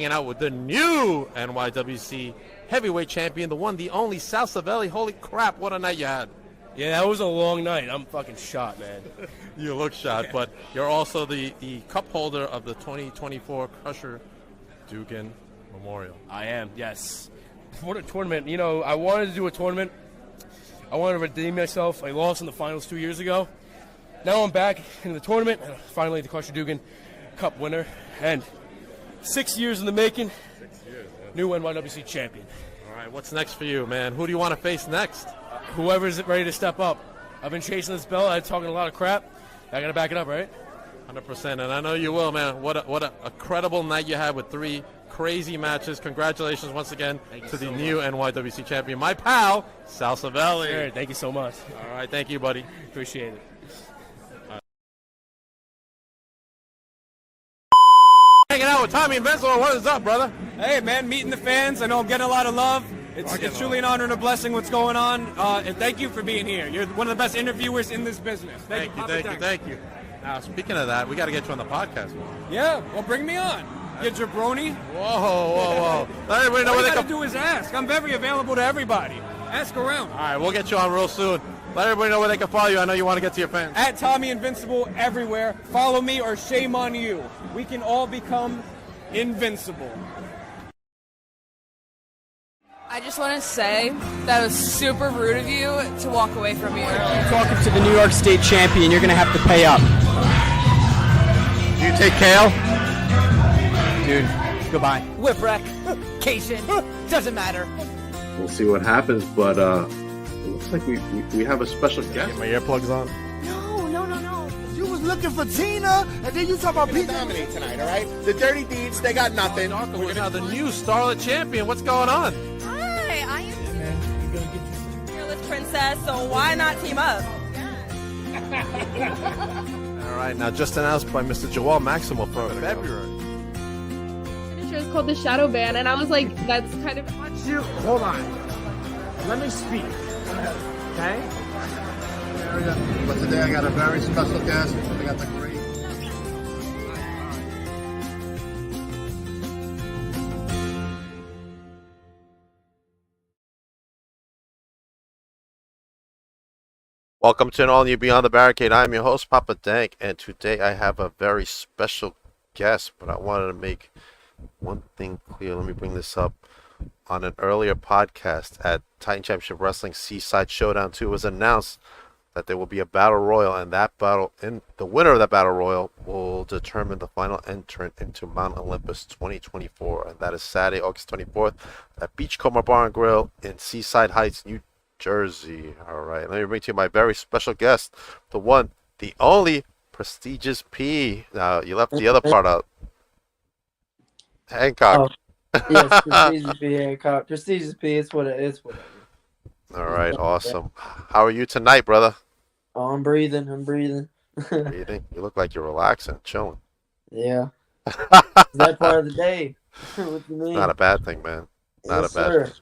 hanging out with the new NYWC heavyweight champion, the one, the only, Sal Savelli. Holy crap, what a night you had. Yeah, that was a long night. I'm fucking shot, man. You look shot, but you're also the cup holder of the 2024 Crusher Dugan Memorial. I am, yes. What a tournament. You know, I wanted to do a tournament. I wanted to redeem myself. I lost in the finals 2 years ago. Now I'm back in the tournament. Finally, the Crusher Dugan Cup winner. And 6 years in the making. 6 years, yeah. New NYWC champion. All right, what's next for you, man? Who do you want to face next? Whoever's ready to step up. I've been chasing this belt. I'm talking a lot of crap. I got to back it up, right? 100%, and I know you will, man. What a credible night you had with 3 crazy matches. Congratulations once again to the new NYWC champion, my pal, Sal Savelli. Sure, thank you so much. All right, thank you, buddy. Appreciate it. Hanging out with Tommy Invincible. What is up, brother? Hey, man, meeting the fans. I know I'm getting a lot of love. It's truly an honor and a blessing what's going on. And thank you for being here. You're one of the best interviewers in this business. Thank you. Now, speaking of that, we got to get you on the podcast. Yeah, well, bring me on. You jabroni. Whoa. Let everybody know All where you they got to can. do is ask. I'm very available to everybody. Ask around. All right, we'll get you on real soon. Let everybody know where they can follow you. I know you want to get to your fans. At Tommy Invincible everywhere. Follow me or shame on you. We can all become invincible. I just want to say that it was super rude of you to walk away from me earlier. Talking to the New York State champion, you're going to have to pay up. Do you take kale? Dude, goodbye. Whip wreck, Cation, doesn't matter. We'll see what happens, but it looks like we have a special guest. Get my earplugs on. No. You was looking for Tina, and then you talk about people. Dominate tonight, all right? The Dirty Deeds, they got nothing. We're now the new Starlet champion. What's going on? Hi, I am fearless princess, so why not team up? All right, now just announced by Mr. Joel Maximo for February. Finisher is called the Shadow Band, and I was like, that's kind of. Hold on. Let me speak. Okay? But today I got a very special guest. I got the great. Welcome to an all-new Beyond the Barricade. I'm your host, Papa Dank, and today I have a very special guest, but I wanted to make one thing clear. Let me bring this up. On an earlier podcast at Titan Championship Wrestling Seaside Showdown 2, it was announced that there will be a battle royal, and that battle, in the winner of that battle royal will determine the final entrant into Mount Olympus 2024, and that is Saturday, August 24th at Beachcomber Bar and Grill in Seaside Heights, New Jersey. All right, let me bring to you my very special guest, the one, the only, Prestigious P. Now, you left the other part out. Hankokk. Oh, yes, Prestigious P. Hankokk. Prestigious P. It's what it is. All right, awesome. How are you tonight, brother? Oh, I'm breathing. Breathing? You look like you're relaxing, chilling. Yeah. Is that part of the day? What do you mean? Not a bad thing, man. Not Yes, a bad sir. thing.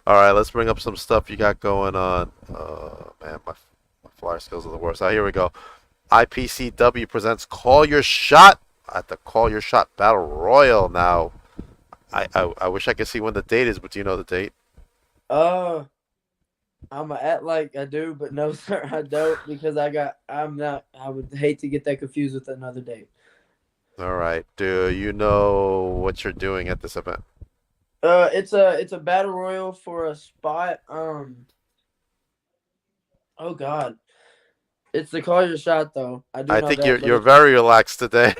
All right, let's bring up some stuff you got going on. Man, my flyer skills are the worst. Here we go. IPCW presents Call Your Shot at the Call Your Shot Battle Royal. Now, I wish I could see when the date is, but do you know the date? I'm a act like I do, but no, sir, I don't, because I would hate to get that confused with another date. All right. Do you know what you're doing at this event? It's a battle royal for a spot. Oh God, it's the Call Your Shot though. I know think that, you're very relaxed today.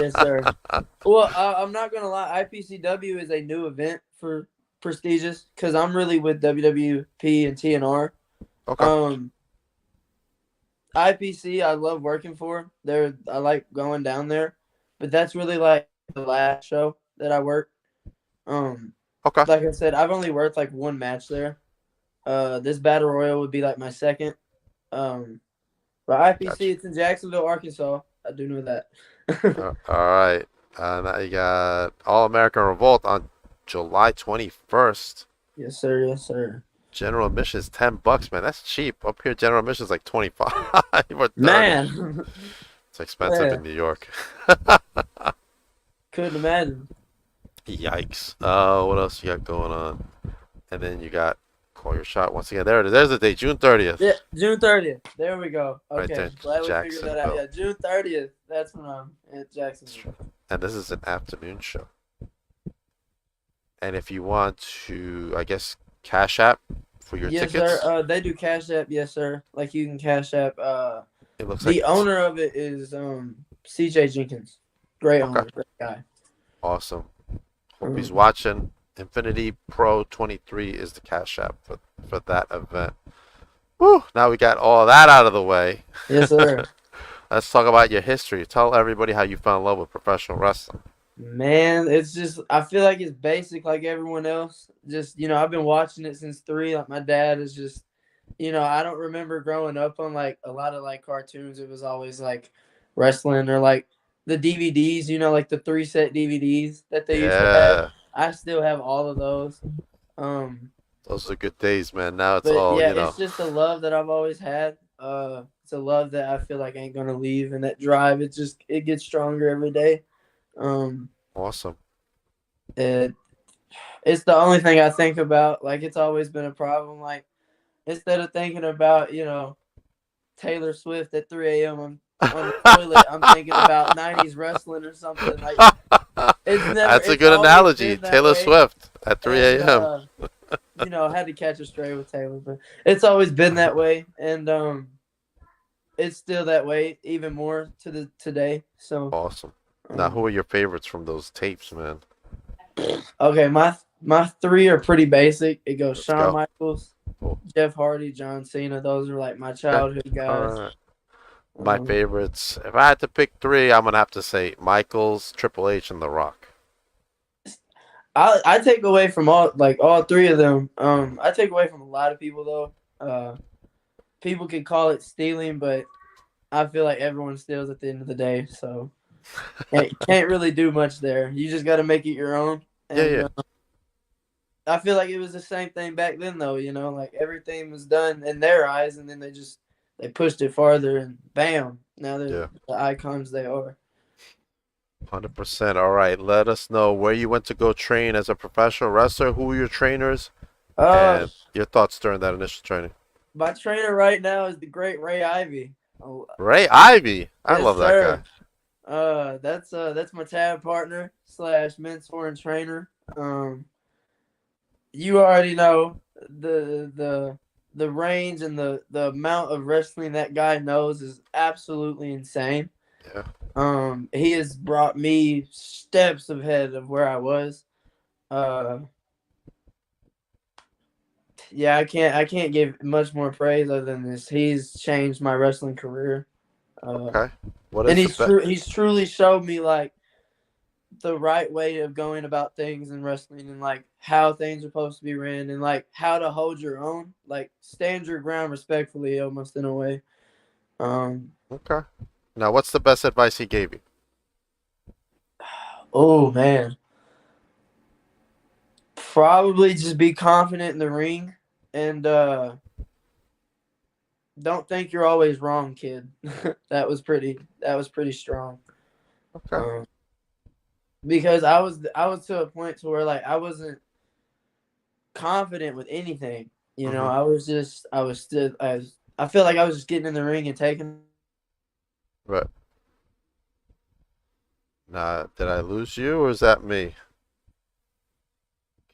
Yes, sir. Well, I'm not gonna lie. IPCW is a new event for Prestigious because I'm really with WWP and TNR. Okay. IPC, I love working for. I like going down there, but that's really like the last show that I work. Okay. Like I said, I've only worked like one match there. This battle royal would be like my second. But IPC, Gotcha. It's in Jacksonville, Arkansas. I do know that. All right. Now you got All American Revolt on July 21st. Yes, sir. Yes, sir. General admission is $10, man. That's cheap. Up here, general admission is like 25 or 30. Man, It's expensive Yeah. in New York. couldn't imagine. Yikes. What else you got going on? And then you got call your shot once again. There it is. There's the date, June 30th. Yeah, June 30th. There we go. Right Okay, there, glad we figured that out. Jacksonville. Yeah, June 30th. That's when I'm at Jacksonville. And this is an afternoon show. And if you want to, I guess, Cash App for your Yes, tickets. sir. They do Cash App. Yes, sir. Like you can Cash App. It looks The like owner of it is CJ Jenkins. Great owner, great guy. awesome. Hope he's watching. Infinity Pro 23 is the Cash App for that event. Woo! Now we got all that out of the way. Yes, sir. Let's talk about your history. Tell everybody how you fell in love with professional wrestling. Man, it's just I feel like it's basic like everyone else. Just I've been watching it since 3. Like my dad is just I don't remember growing up on like a lot of like cartoons. It was always like wrestling or like the DVDs, like the 3-set DVDs that they used to have. I still have all of those. Those are good days, man. Now it's But all, yeah, it's just a love that I've always had. It's a love that I feel like ain't gonna leave, and that drive it gets stronger every day. Awesome. It's the only thing I think about. Like it's always been a problem. Like instead of thinking about Taylor Swift at 3 a.m. on the toilet, I'm thinking about 90s wrestling or something. Like That's a good analogy. Taylor Swift at 3 a.m. Had to catch a stray with Taylor, but it's always been that way, and it's still that way, even more to today. So awesome. Now, who are your favorites from those tapes, man? Okay, my 3 are pretty basic. It goes Let's Shawn go. Michaels, Jeff Hardy, John Cena. Those are like my childhood guys. My favorites. If I had to pick 3, I'm gonna have to say Michaels, Triple H, and The Rock. I take away from all 3 of them. I take away from a lot of people though. People could call it stealing, but I feel like everyone steals at the end of the day. So can't really do much there. You just got to make it your own. And, Yeah. I feel like it was the same thing back then though. Like everything was done in their eyes, and then they pushed it farther, and bam, now they're the icons they are. 100%. All right. Let us know where you went to go train as a professional wrestler. Who were your trainers? And your thoughts during that initial training. My trainer right now is the great Ray Ivy. Ray Ivy. I love that guy. That's my tag partner / mentor and trainer. You already know the range and the amount of wrestling that guy knows is absolutely insane. Yeah. He has brought me steps ahead of where I was. Yeah, I can't give much more praise other than this. He's changed my wrestling career. Okay. And he's truly showed me like the right way of going about things in wrestling, and like how things are supposed to be ran, and like how to hold your own, like stand your ground respectfully, almost in a way. Okay. Now, what's the best advice he gave you? Oh man, probably just be confident in the ring, and don't think you're always wrong, kid. That was pretty strong. Okay. Because I was to a point to where like I wasn't confident with anything. I feel like I was just getting in the ring and taking. Right. Now, did I lose you or is that me?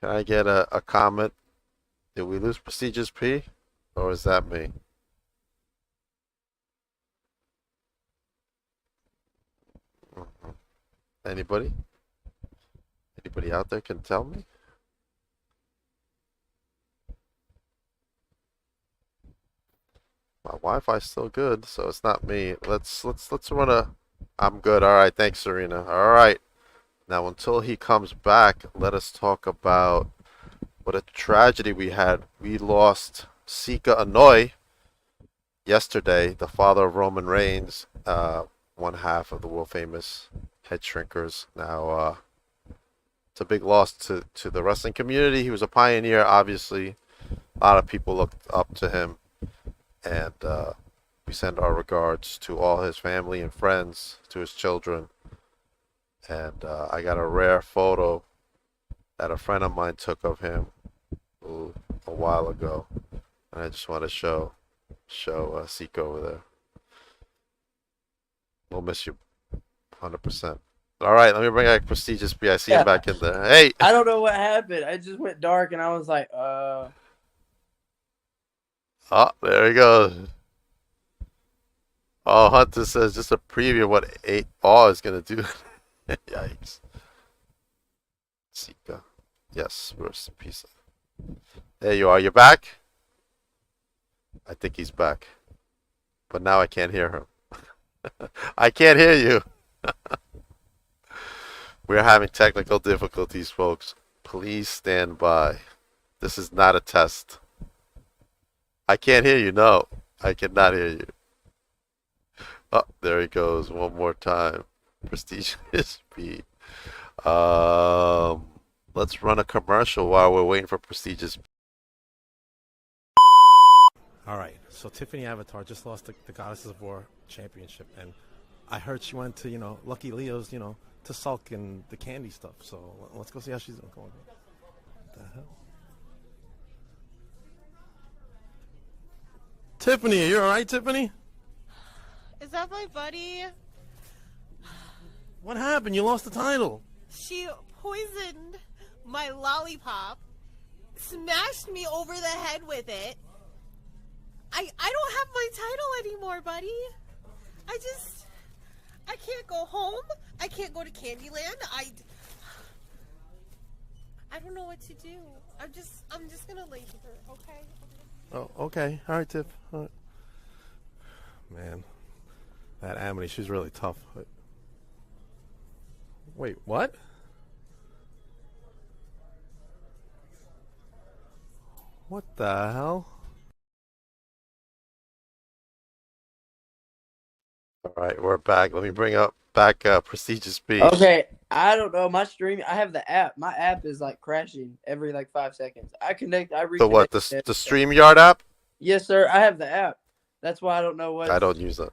Can I get a comment? Did we lose Prestigious P? Or is that me? Anybody? Anybody out there can tell me? My Wi-Fi's still good, so it's not me. Let's run a. I'm good. All right, thanks, Serena. All right. Now, until he comes back, let us talk about what a tragedy we had. We lost Sika Anoy yesterday, the father of Roman Reigns, one half of the world famous Head Shrinkers. Now, it's a big loss to the wrestling community. He was a pioneer, obviously. A lot of people looked up to him. And we send our regards to all his family and friends, to his children. And I got a rare photo that a friend of mine took of him a while ago, and I just want to show Seiko over there. We'll miss you, 100%. All right, let me bring back Prestigious B. I see him back in there. Hey, I don't know what happened. I just went dark, and I was like, Oh, there he goes. Oh, Hunter says just a preview of what 8 Awe is gonna do. Yikes. Seika. Yes, rest in peace. There you are. You're back? I think he's back. But now I can't hear him. I can't hear you. We're having technical difficulties, folks. Please stand by. This is not a test. I can't hear you. No, I cannot hear you. Oh, there he goes. One more time. Prestigious B. Let's run a commercial while we're waiting for Prestigious. All right, so Tiffany Avatar just lost the Goddesses of War championship, and I heard she went to, Lucky Leo's, to sulk in the candy stuff. So let's go see how she's doing. What the hell? Tiffany, are you all right, Tiffany? Is that my buddy? What happened? You lost the title. She poisoned my lollipop, smashed me over the head with it. I don't have my title anymore, buddy. I can't go home. I can't go to Candyland. I don't know what to do. I'm just gonna leave her, okay? Oh, okay. All right, Tiff. All right. Man, that Amity, she's really tough. Wait, what? What the hell? All right, we're back. Let me bring back Prestigious B. okay, I don't know. My stream, I have the app. My app is like crashing every like 5 seconds. I reconnect. The what? The StreamYard app? Yes, sir. I have the app. That's why I don't know what. I don't use that.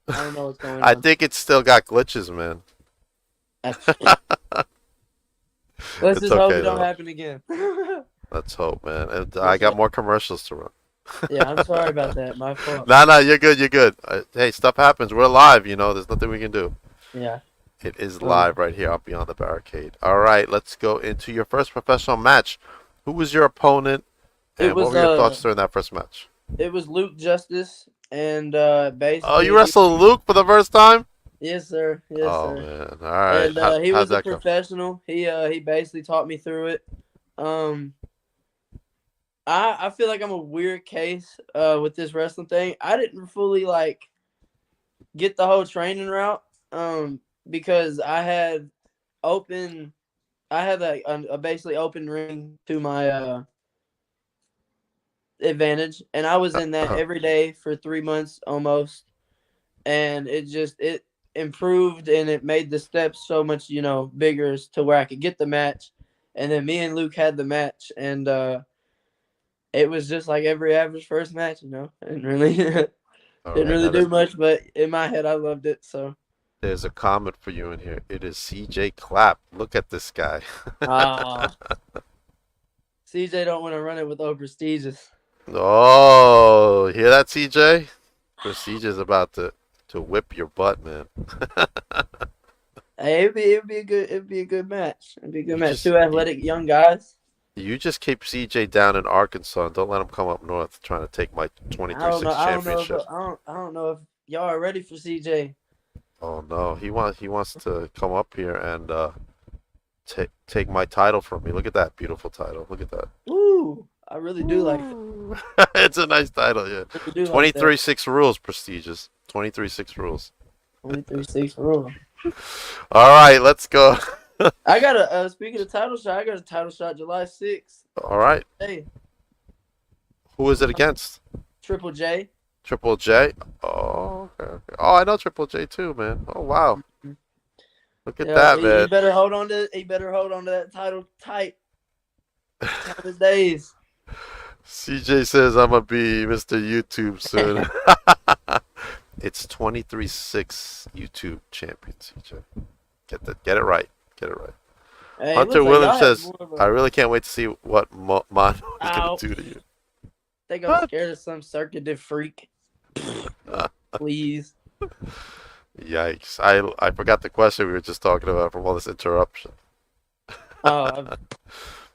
I don't know what's going on. I think it's still got glitches, man. Let's just hope okay, it don't though. happen again. Let's hope, man. And I got more commercials to run. Yeah, I'm sorry about that. My fault. No, you're good. You're good. Hey, stuff happens. We're live. There's nothing we can do. Yeah. It is live right here on Beyond the Barricade. All right, let's go into your first professional match. Who was your opponent, and what were your thoughts during that first match? It was Luke Justice, and basically. Oh, you wrestled Luke for the first time? Yes, sir. Yes, oh, sir. Man. All right. And he was a that professional. He basically taught me through it. I feel like I'm a weird case with this wrestling thing. I didn't fully get the whole training route because I had a basically open ring to my advantage, and I was in that every day for 3 months almost, and it improved, and it made the steps so much bigger to where I could get the match. And then me and Luke had the match, and it was just like every average first match, I didn't really do much, but in my head I loved it. So there's a comment for you in here. It is CJ Clapp. Look at this guy. CJ don't want to run it with old Prestigious. Oh, hear that, CJ? Prestigious about to whip your butt, man. Hey, it'd be a good match. It'd be a good match. Two athletic young guys. You just keep CJ down in Arkansas and don't let him come up north trying to take my 23-6 championship. I don't know if y'all are ready for CJ. Oh no, he wants to come up here and take my title from me. Look at that beautiful title. Look at that. Ooh, I really do like it. It's a nice title, yeah. 23-6 rules, Prestigious. 23-6 rules. 23-6 rules. All right, let's go. I got a speaking of title shot, I got a title shot July 6th. All right. Hey. Who is it against? Triple J. Triple J? Oh, okay. Oh, I know Triple J too, man. Oh, wow. Look at that, man. He better hold on to that title tight. Count his days. CJ says I'm gonna be Mr. YouTube soon. It's 23-6 YouTube champion, CJ. Get it right. Get it right. Hey, it Hunter looks like Williams y'all have says, more of "I a. really can't wait to see what Mono is Ow. going to do to you." Think I'm scared of some circuited freak. Please. Yikes! I forgot the question we were just talking about from all this interruption. Oh,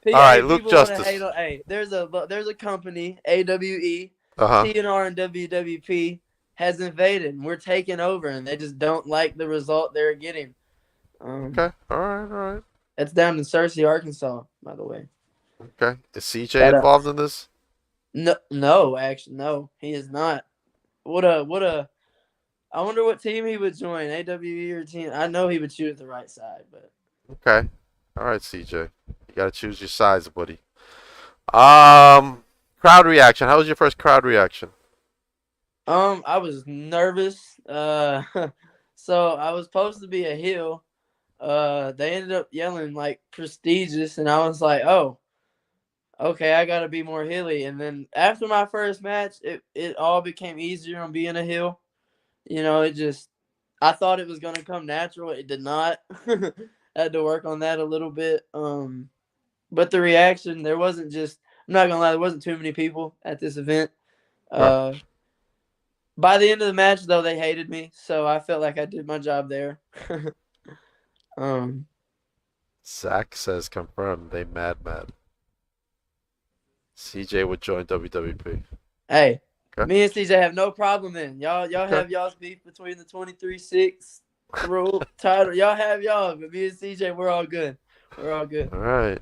All right, Luke people wanna Justice. hate on, hey, there's a company, AWE, Uh-huh. TNR, and WWP has invaded, and we're taking over, and they just don't like the result they're getting. Okay. All right. It's down in Searcy, Arkansas, by the way. Okay. Is CJ involved in this? No, actually, no, he is not. What a. I wonder what team he would join, AWE or team. I know he would choose the right side, but. Okay. All right, CJ. You got to choose your sides, buddy. Crowd reaction. How was your first crowd reaction? I was nervous. So I was supposed to be a heel. They ended up yelling like prestigious, and I was like, oh, okay, I gotta be more hilly. And then after my first match, it all became easier on being a heel. I thought it was gonna come natural. It did not. Had to work on that a little bit. But the reaction, I'm not gonna lie, there wasn't too many people at this event. By the end of the match, though, they hated me, so I felt like I did my job there. Zach says confirmed. They mad. CJ would join WWP. Hey, okay. Me and CJ have no problem in. Y'all have y'all's beef between the 23-6 rule title. Y'all have y'all, but me and CJ, we're all good. We're all good. All right.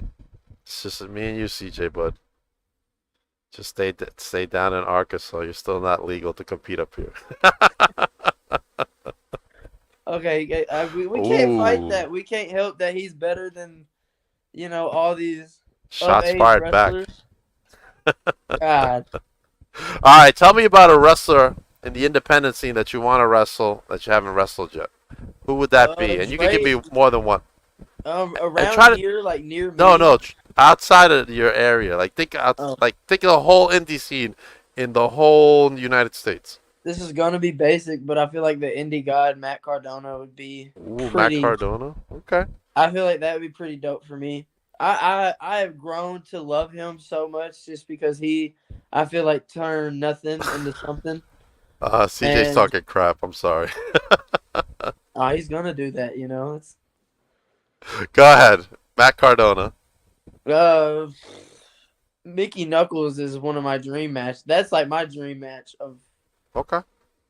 It's just me and you, CJ, bud. Just stay down in Arkansas. You're still not legal to compete up here. Okay, we can't fight that. We can't help that he's better than, all these shots fired wrestlers. back. God. All right, tell me about a wrestler in the independent scene that you want to wrestle that you haven't wrestled yet. Who would that be? And you can give me more than one. Around here, like near me. No, outside of your area. Like think of the whole indie scene in the whole United States. This is gonna be basic, but I feel like the indie god Matt Cardona would be Matt Cardona. Okay. I feel like that would be pretty dope for me. I have grown to love him so much just because I feel like turned nothing into something. CJ's talking crap. I'm sorry. He's gonna do that, It's... Go ahead, Matt Cardona. Mickey Knuckles is one of my dream matches. That's like my dream match of. Okay.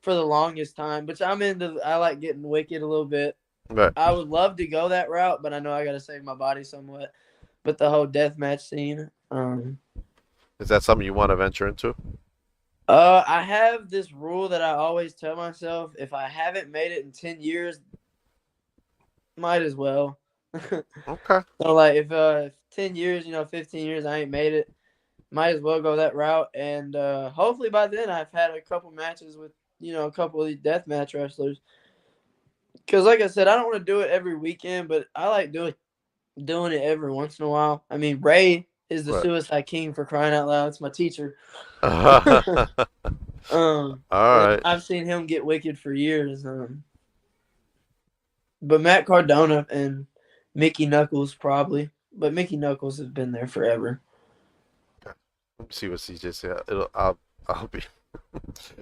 For the longest time, which I like getting wicked a little bit. Right. I would love to go that route, but I know I got to save my body somewhat. But the whole deathmatch scene. Is that something you want to venture into? I have this rule that I always tell myself: if I haven't made it in 10 years, might as well. Okay. So like if 10 years, 15 years, I ain't made it. Might as well go that route, and hopefully by then I've had a couple matches with a couple of these deathmatch wrestlers. Because like I said, I don't want to do it every weekend, but I like doing it every once in a while. I mean, Ray is the Suicide King, for crying out loud. It's my teacher. All right. I've seen him get wicked for years. But Matt Cardona and Mickey Knuckles probably, but Mickey Knuckles has been there forever. Let me see what CJ said.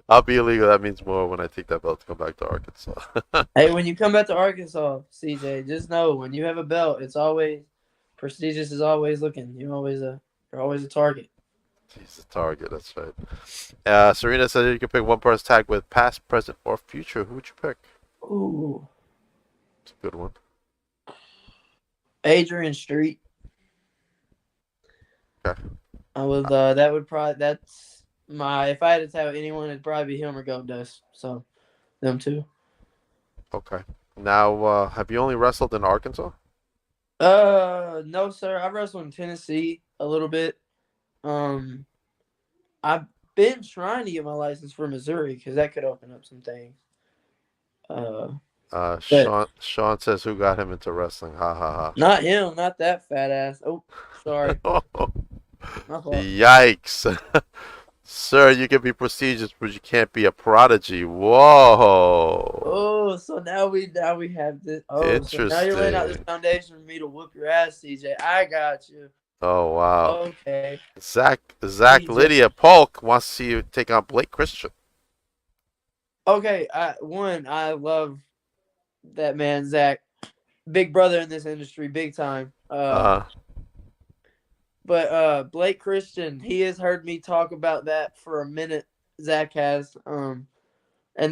I'll be illegal. That means more when I take that belt to come back to Arkansas. Hey, when you come back to Arkansas, CJ, just know when you have a belt, it's always prestigious. Is always looking. You're always a target. He's a target. That's right. Serena said you can pick one person tag with past, present, or future. Who would you pick? Ooh, it's a good one. Adrian Street. Okay. That's my, if I had to tell anyone, it'd probably be him or Goldust. So, them two. Okay. Now, have you only wrestled in Arkansas? No, sir. I wrestled in Tennessee a little bit. I've been trying to get my license for Missouri because that could open up some things. Sean says who got him into wrestling? Ha ha ha. Not him. Not that fat ass. Oh, sorry. Yikes. Sir, you can be prestigious, but you can't be a prodigy. Whoa. Oh, so now we have this. Oh, so now you're laying out this Interesting. foundation for me to whoop your ass, CJ. I got you. Oh, wow. Okay. Zach CJ. Lydia Polk wants to see you take on Blake Christian. Okay, I love that man, Zach. Big brother in this industry, big time. But Blake Christian, he has heard me talk about that for a minute. Zach has, and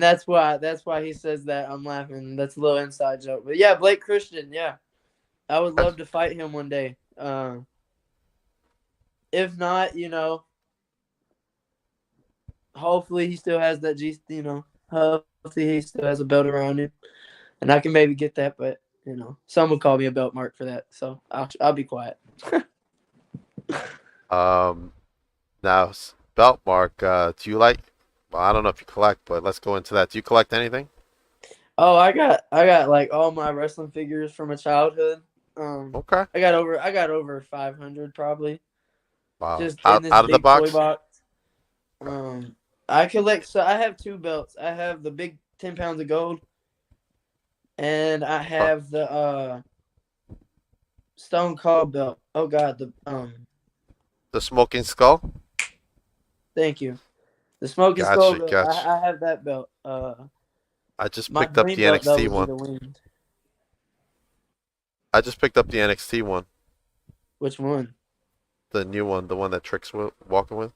that's why he says that. I'm laughing. That's a little inside joke, but yeah, Blake Christian, yeah, I would love to fight him one day. If not, hopefully he still has that hopefully he still has a belt around him, and I can maybe get that. But someone call me a belt mark for that, so I'll be quiet. Now belt mark. Do you like? Well, I don't know if you collect, but let's go into that. Do you collect anything? Oh, I got like all my wrestling figures from my childhood. Okay. I got over 500 probably. Wow. Just Out in this of the big box? toy box. I collect. So I have two belts. I have the big 10 pounds of gold, and I have the Stone Cold belt. Oh God, The Smoking Skull. thank you. The Smoking Gotcha, Skull belt. gotcha. I have that belt. I just My picked up the dream belt, though, NXT would be one. the Wind. I just picked up the NXT one. Which one? The new one, the one that Trick's walking with.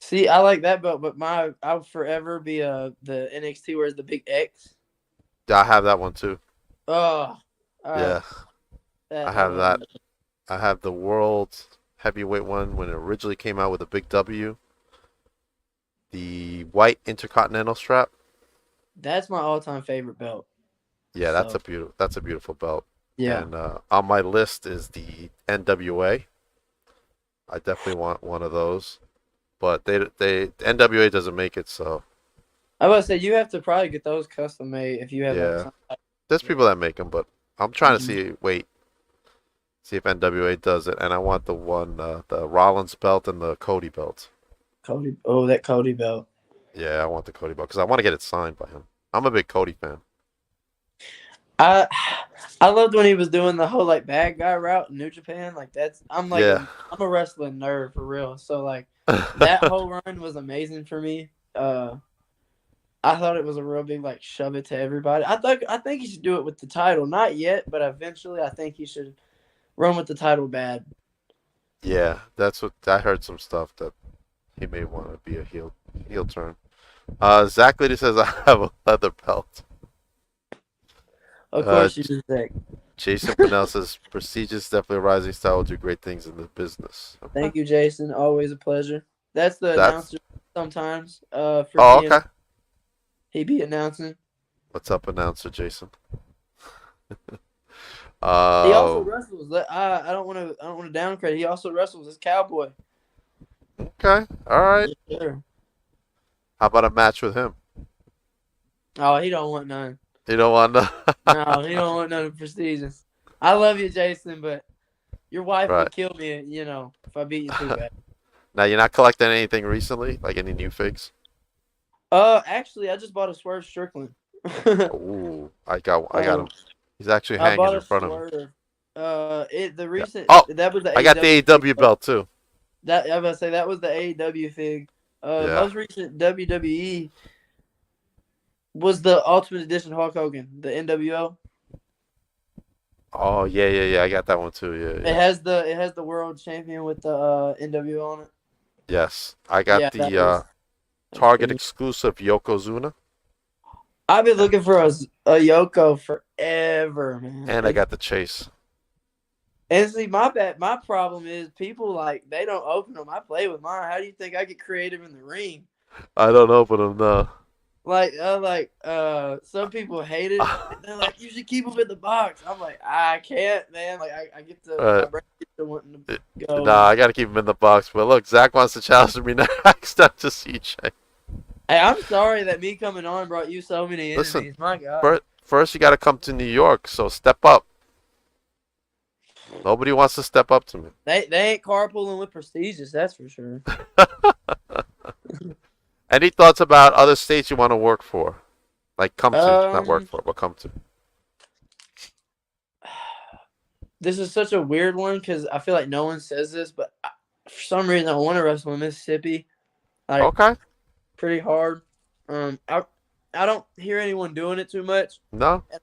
See, I like that belt, but I'll forever be the NXT where's the big X. Yeah, I have that one too. Oh, Yeah, I have that. I have the world heavyweight one when it originally came out with a big W. The white intercontinental strap. That's my all-time favorite belt. Yeah, So, that's a beautiful belt. yeah. And on my list is the NWA. I definitely want one of those, but NWA doesn't make it, so I was about to say you have to probably get those custom made if you have. yeah. There's people that make them, but I'm trying to see if NWA does it, and I want the one, the Rollins belt and the Cody belt. That Cody belt. Yeah, I want the Cody belt because I want to get it signed by him. I'm a big Cody fan. I loved when he was doing the whole like bad guy route in New Japan. Like I'm a wrestling nerd for real. So like that whole run was amazing for me. I thought it was a real big like shove it to everybody. I think he should do it with the title. Not yet, but eventually I think he should run with the title bad. Yeah, that's what I heard. Some stuff that he may want to be a heel turn. Zach Lady says I have a leather belt. Of course you do, Zach. Jason Pennell says prestigious, definitely a rising star, will do great things in the business. Thank you, Jason. Always a pleasure. That's the announcer sometimes. For okay. He be announcing. What's up, announcer Jason? He also wrestles. I don't want to downgrade. He also wrestles as Cowboy. Okay. All right. Yeah, sure. How about a match with him? Oh, he don't want none. You don't want none? No, he don't want none prestigious. I love you, Jason, but your wife would kill me, if I beat you too bad. Now, you're not collecting anything recently? Like any new figs? Actually, I just bought a Swerve Strickland. Ooh, I got him. He's actually hanging in front of me. The recent. Oh, that was the I got the AEW belt too. I was about to say that was the AEW fig. Most recent WWE was the Ultimate Edition Hulk Hogan, the NWO. Oh yeah. I got that one too. Yeah. It has the world champion with the NWO on it. Yes, I got the Target exclusive Yokozuna. I've been looking for a Yoko forever, man. And I got the Chase. And see, my problem is people they don't open them. I play with mine. How do you think I get creative in the ring? I don't open them no. Some people hate it. They're like, you should keep them in the box. I'm like, I can't, man. Like I get to my brain gets to wanting to go. Nah, I gotta keep them in the box. But look, Zach wants to challenge me next up to CJ. Hey, I'm sorry that me coming on brought you so many enemies. Listen, my God. First you gotta come to New York, so step up. Nobody wants to step up to me. They ain't carpooling with prestigious, that's for sure. Any thoughts about other states you want to work for? Like come to, not work Um, for, but come to. this is such a weird one because I feel like no one says this, but for some reason I want to wrestle in Mississippi, like Okay. pretty hard. I don't hear anyone doing it too much, No. and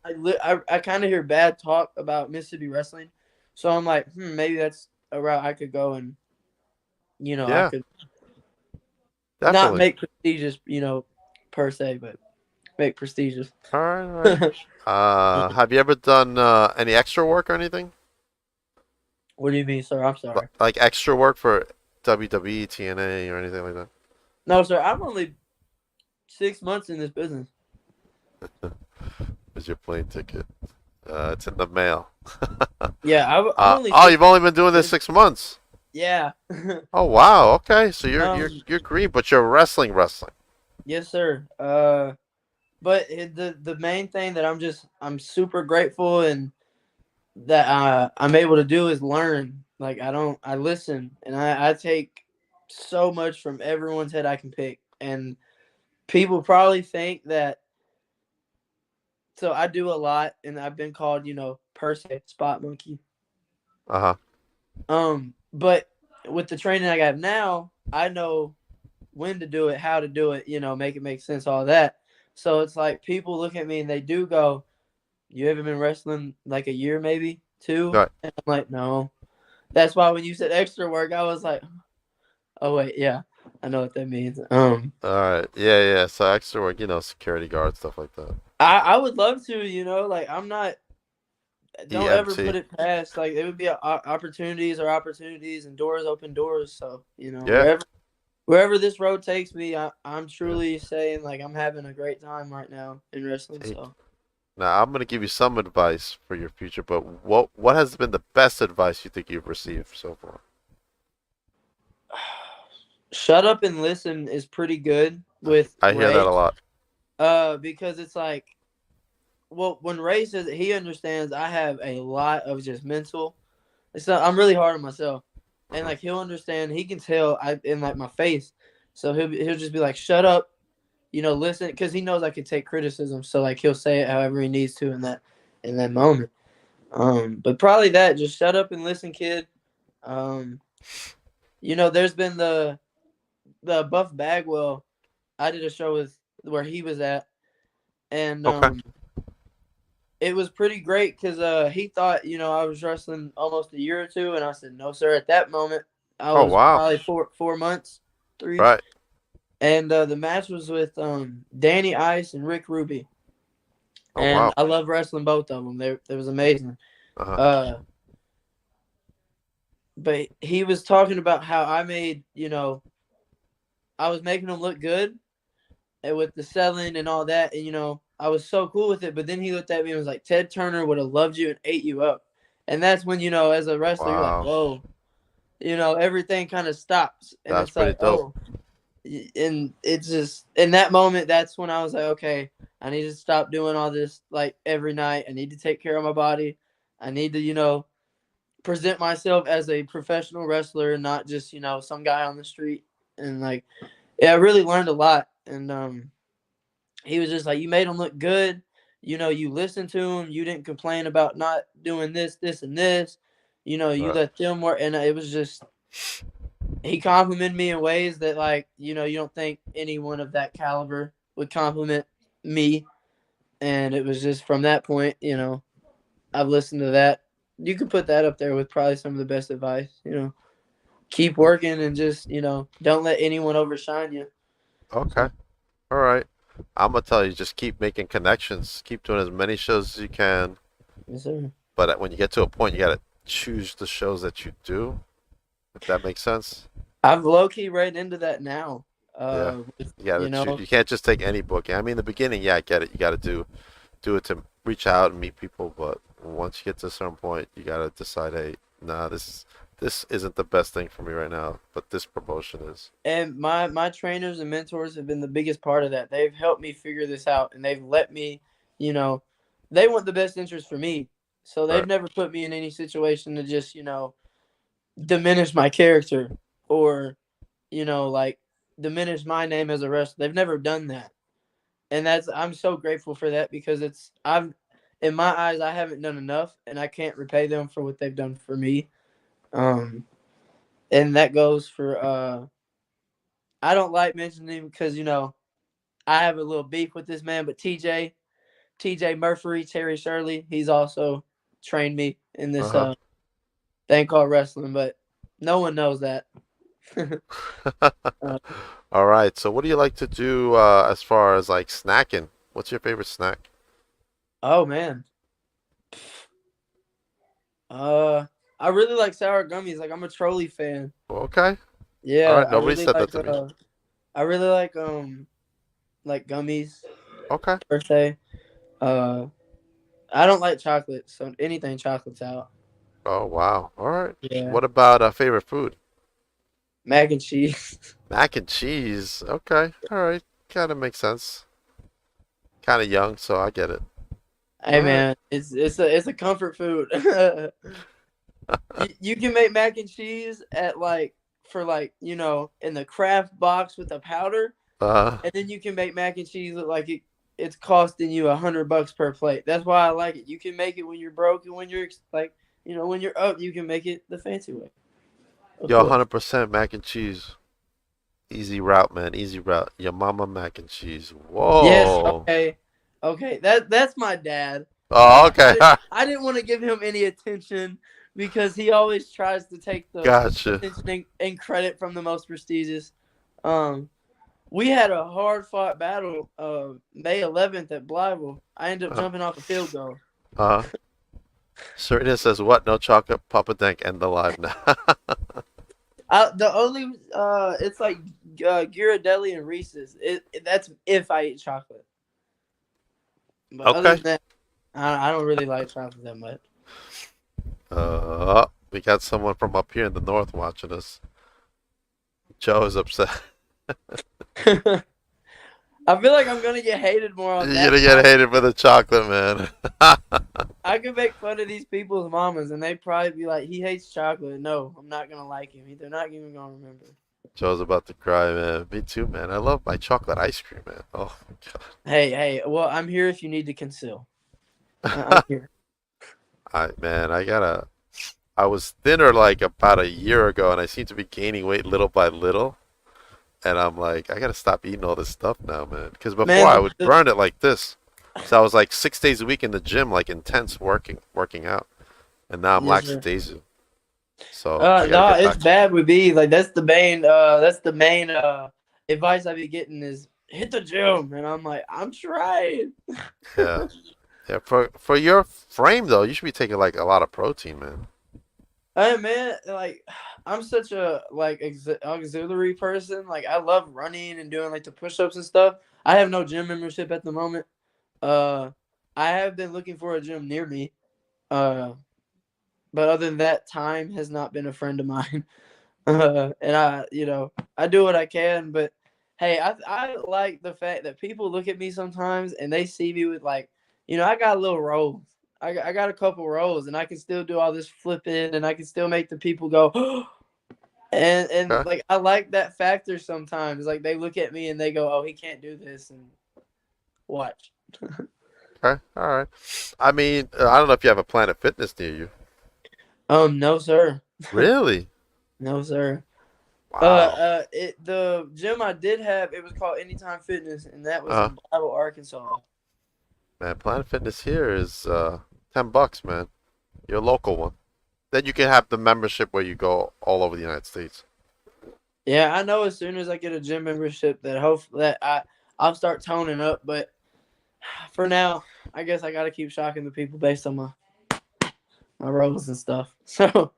I kind of hear bad talk about Mississippi wrestling, so I'm like, maybe that's a route I could go, and I Yeah. could not Definitely. make prestigious, per se, but make prestigious. All right. All right. Have you ever done any extra work or anything? What do you mean, sir? I'm sorry. Like extra work for WWE, TNA, or anything like that? No, sir. I'm only 6 months in this business. Where's your plane ticket? It's in the mail. Yeah, I'm only. Oh, you've only been doing this 6 months. Yeah. Oh wow. Okay, so you're green, but you're wrestling. Yes, sir. But the main thing that I'm super grateful and that I'm able to do is learn. Like I listen and I take so much from everyone's head I can pick. And people probably think that. So I do a lot, and I've been called, per se, spot monkey. But with the training I got now, I know when to do it, how to do it, make it make sense, all that. So it's like people look at me and they do go, "You haven't been wrestling like a year, maybe 2?" Right. And I'm like, "No." That's why when you said extra work, I was like, "Oh wait, yeah, I know what that means." All right. Yeah. So extra work, security guard stuff like that. I would love to, like I'm not. Don't ever EMT. put it past. Like it would be opportunities and doors open doors. So Yeah. wherever this road takes me, I'm truly saying like I'm having a great time right now in wrestling. So Now I'm gonna give you some advice for your future, but what has been the best advice you think you've received so far? shut up and listen is pretty good with I hear Ray. that a lot. Because it's like, well, when Ray says it, he understands I have a lot of just mental. I'm really hard on myself, and like he'll understand. He can tell in like my face, so he'll just be like, "Shut up," listen, because he knows I can take criticism. So like he'll say it however he needs to in that moment. But probably that, just shut up and listen, kid. There's been the Buff Bagwell. I did a show with where he was at, and Okay. it was pretty great because he thought I was wrestling almost a year or two, and I said no, sir. At that moment, I Oh was wow. probably 4 months, 3. Right. And the match was with Danny Ice and Rick Ruby, Oh and wow. I love wrestling both of them. It was amazing. Uh-huh. But he was talking about how I made I was making him look good, and with the selling and all that, and I was so cool with it. But then he looked at me and was like, "Ted Turner would have loved you and ate you up," and that's when as a wrestler, you're like, Wow. "Whoa," everything kind of stops, and That's it's pretty like, dope. "Oh," and it's just in that moment, that's when I was like, "Okay, I need to stop doing all this like every night. I need to take care of my body. I need to present myself as a professional wrestler and not just some guy on the street." And like, yeah, I really learned a lot. And he was just like, "You made him look good. You listened to him. You didn't complain about not doing this, this, and this. You Right. let them work." And it was just, he complimented me in ways that like, you don't think anyone of that caliber would compliment me. And it was just from that point, I've listened to that. You could put that up there with probably some of the best advice. Keep working and just don't let anyone overshine you. Okay. All right. I'm gonna tell you, just keep making connections. Keep doing as many shows as you can. Yes, sir. But when you get to a point, you gotta choose the shows that you do. If that makes sense. I've low key right into that now. Yeah. You gotta You know, choose. You can't just take any booking. I mean, in the beginning, yeah, I get it. You gotta do it to reach out and meet people. But once you get to a certain point, you gotta decide, hey, nah, this isn't the best thing for me right now. But this promotion is. and my trainers and mentors have been the biggest part of that. They've helped me figure this out, and they've let me, they want the best interest for me. So they've Right. never put me in any situation to just, diminish my character or, like diminish my name as a wrestler. They've never done that, and I'm so grateful for that because in my eyes I haven't done enough, and I can't repay them for what they've done for me. And that goes for I don't like mentioning him because I have a little beef with this man, but TJ Murphy, Terry Shirley, he's also trained me in this thing called wrestling, but no one knows that. All right. So, what do you like to do as far as like snacking? What's your favorite snack? Oh man, I really like sour gummies. Like I'm a trolley fan. Okay. Yeah, All right. Nobody said that to me. I really like gummies. Okay. Per se. I don't like chocolate, so anything chocolate's out. Oh wow. All right. Yeah. What about favorite food? Mac and cheese. Mac and cheese. Okay. All right. Kind of makes sense. Kind of young, so I get it. Hey All man, it's a comfort food. You can make mac and cheese at in the Kraft box with the powder, and then you can make mac and cheese look like it's costing you $100 per plate. That's why I like it. You can make it when you're broke, and when you're when you're up, you can make it the fancy way. Yo, 100% mac and cheese. Easy route, man. Easy route. Your mama mac and cheese. Whoa. Yes. Okay. That's my dad. Oh, okay. I didn't want to give him any attention because he always tries to take the attention and credit from the most prestigious. We had a hard-fought battle May 11th at Blyville. I ended up jumping off a field goal. Serena says, what? No chocolate? Papa Dank, end the live now. The only it's like Ghirardelli and Reese's. That's if I eat chocolate. But other than that, I don't really like chocolate that much. We got someone from up here in the north watching us. Joe is upset. I feel like I'm gonna get hated more on that. You're gonna get hated for the chocolate, man. I could make fun of these people's mamas, and they'd probably be like, "He hates chocolate." No, I'm not gonna like him. They're not even gonna remember. Joe's about to cry, man. Me too, man. I love my chocolate ice cream, man. Oh my god. Hey. Well, I'm here if you need to conceal. I'm here. I was thinner like about a year ago, and I seem to be gaining weight little by little. And I'm like, I gotta stop eating all this stuff now, man. Because before I would burn it like this. So I was like 6 days a week in the gym, like intense working out. And now I'm lackadaisical. So it's bad with me. Like that's the main advice I be getting is hit the gym, and I'm like, I'm trying. Yeah. For your frame though, you should be taking like a lot of protein, man. Hey man, like I'm such a auxiliary person. Like I love running and doing like the push-ups and stuff. I have no gym membership at the moment. I have been looking for a gym near me. But other than that, time has not been a friend of mine. And I do what I can, but hey, I like the fact that people look at me sometimes and they see me with I got a little rolls. I got a couple rolls, and I can still do all this flipping, and I can still make the people go, and like I like that factor sometimes. Like they look at me and they go, "Oh, he can't do this," and watch. Okay, all right. I mean, I don't know if you have a Planet Fitness near you. No, sir. Really? No, sir. Wow. The gym I did have, it was called Anytime Fitness, and that was in Bible, Arkansas. Man, Planet Fitness here is $10, man. Your local one. Then you can have the membership where you go all over the United States. Yeah, I know as soon as I get a gym membership that hopefully I'll start toning up, but for now, I guess I gotta keep shocking the people based on my roles and stuff. So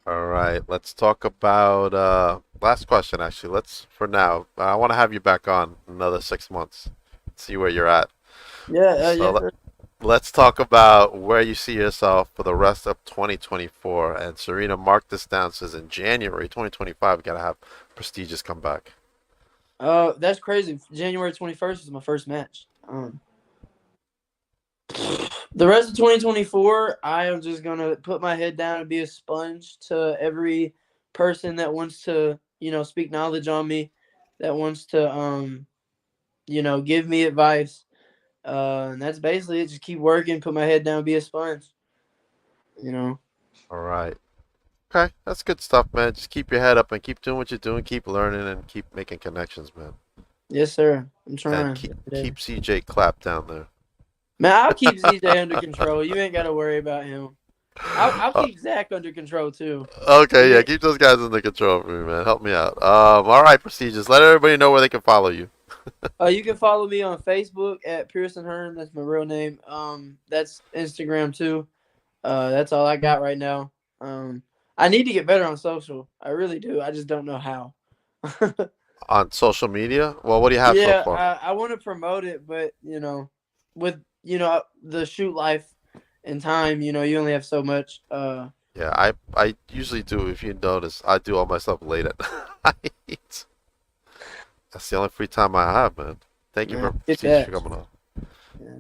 all right, let's talk about last question actually. For now. I want to have you back on another 6 months. See where you're at. Yeah. Let's talk about where you see yourself for the rest of 2024. And Serena marked this down, says in January 2025, we got to have prestigious comeback. That's crazy. January 21st is my first match. The rest of 2024, I am just going to put my head down and be a sponge to every person that wants to, speak knowledge on me. that wants to give me advice. And that's basically it. Just keep working, put my head down, be a sponge. You know. All right. Okay, that's good stuff, man. Just keep your head up and keep doing what you're doing. Keep learning and keep making connections, man. Yes, sir. I'm And trying. keep CJ Clapp down there. Man, I'll keep ZJ under control. You ain't got to worry about him. I'll keep Zach under control too. Okay, yeah, keep those guys under control for me, man. Help me out. All right, Prestigious. Let everybody know where they can follow you. You can follow me on Facebook at Pearson Hearn. That's my real name. That's Instagram too. That's all I got right now. I need to get better on social. I really do. I just don't know how. On social media? Well, what do you have so far? Yeah, I want to promote it, but with the shoot life and time, you only have so much. Yeah, I usually do. If you notice, I do all my stuff late at night. That's the only free time I have, man. Thank you for coming on.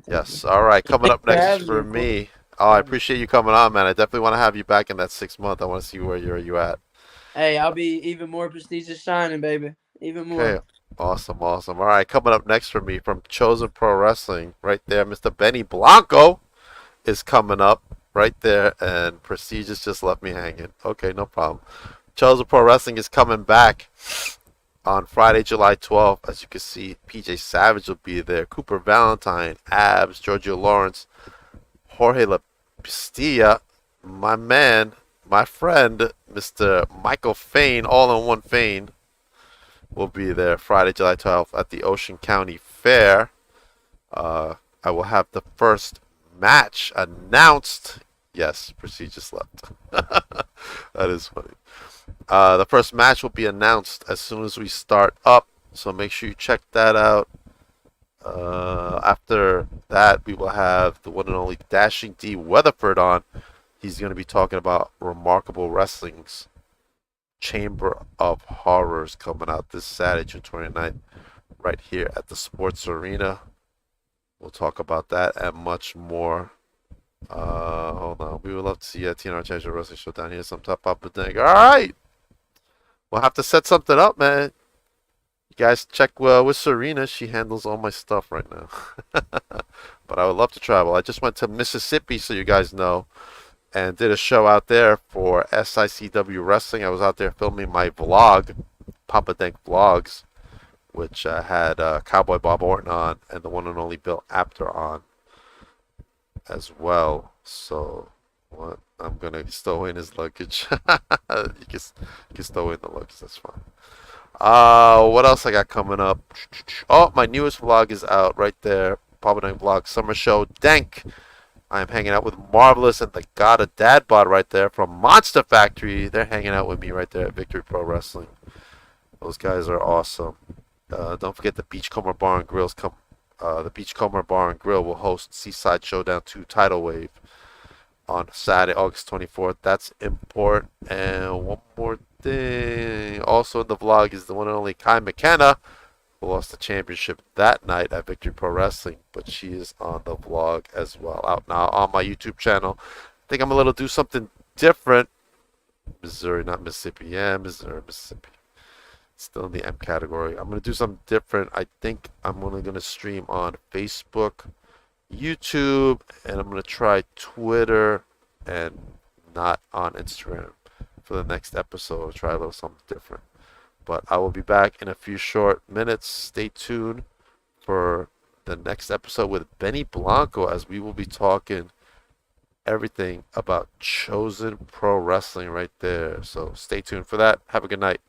Yes. All right. Coming up next for me. Oh, I appreciate you coming on, man. I definitely want to have you back in that 6 month. I want to see where you at. Hey, I'll be even more prestigious shining, baby. Even more. Okay. Awesome. All right. Coming up next for me from Chosen Pro Wrestling, right there, Mr. Benny Blanco is coming up right there, and Prestigious just left me hanging. Okay, no problem. Chosen Pro Wrestling is coming back on Friday, July 12th. As you can see, PJ Savage will be there. Cooper Valentine, Abs, Giorgio Lawrence, Jorge La Pistilla, my man, my friend, Mr. Michael Fain, all-in-one Fain, will be there Friday, July 12th at the Ocean County Fair. I will have the first match announced. Yes, Prestigious left. That is funny. The first match will be announced as soon as we start up, so make sure you check that out. After that, we will have the one and only Dashing D Weatherford on. He's going to be talking about Remarkable Wrestling's Chamber of Horrors coming out this Saturday, June 29th, right here at the Sports Arena. We'll talk about that and much more. Hold on. We would love to see a TNR Championship Wrestling show down here sometime. Papa Dang. All right. We'll have to set something up, man. You guys check with Serena. She handles all my stuff right now. But I would love to travel. I just went to Mississippi, so you guys know, and did a show out there for SICW Wrestling. I was out there filming my vlog, Papa Dank Vlogs, which had Cowboy Bob Orton on and the one and only Bill Apter on as well. So what? I'm gonna stow in his luggage. You can stow in the luggage. That's fine. What else I got coming up? Oh, my newest vlog is out right there. Papa Dank Vlog Summer Show Dank. I am hanging out with Marvelous and the God of Dad Bod right there from Monster Factory. They're hanging out with me right there at Victory Pro Wrestling. Those guys are awesome. Don't forget the Beachcomber Bar and Grill's the Beachcomber Bar and Grill will host Seaside Showdown 2 Tidal Wave on Saturday, August 24th. That's important. And one more thing. Also in the vlog is the one and only Kai McKenna, who lost the championship that night at Victory Pro Wrestling, but she is on the vlog as well, out now on my YouTube channel. I think I'm a little do something different. Missouri, not Mississippi. Yeah, Missouri, Mississippi. Still in the M category. I'm going to do something different. I think I'm only going to stream on Facebook, YouTube, and I'm going to try Twitter and not on Instagram for the next episode. I'll try a little something different. But I will be back in a few short minutes. Stay tuned for the next episode with Benny Blanco, as we will be talking everything about Chosen Pro Wrestling right there. So stay tuned for that. Have a good night.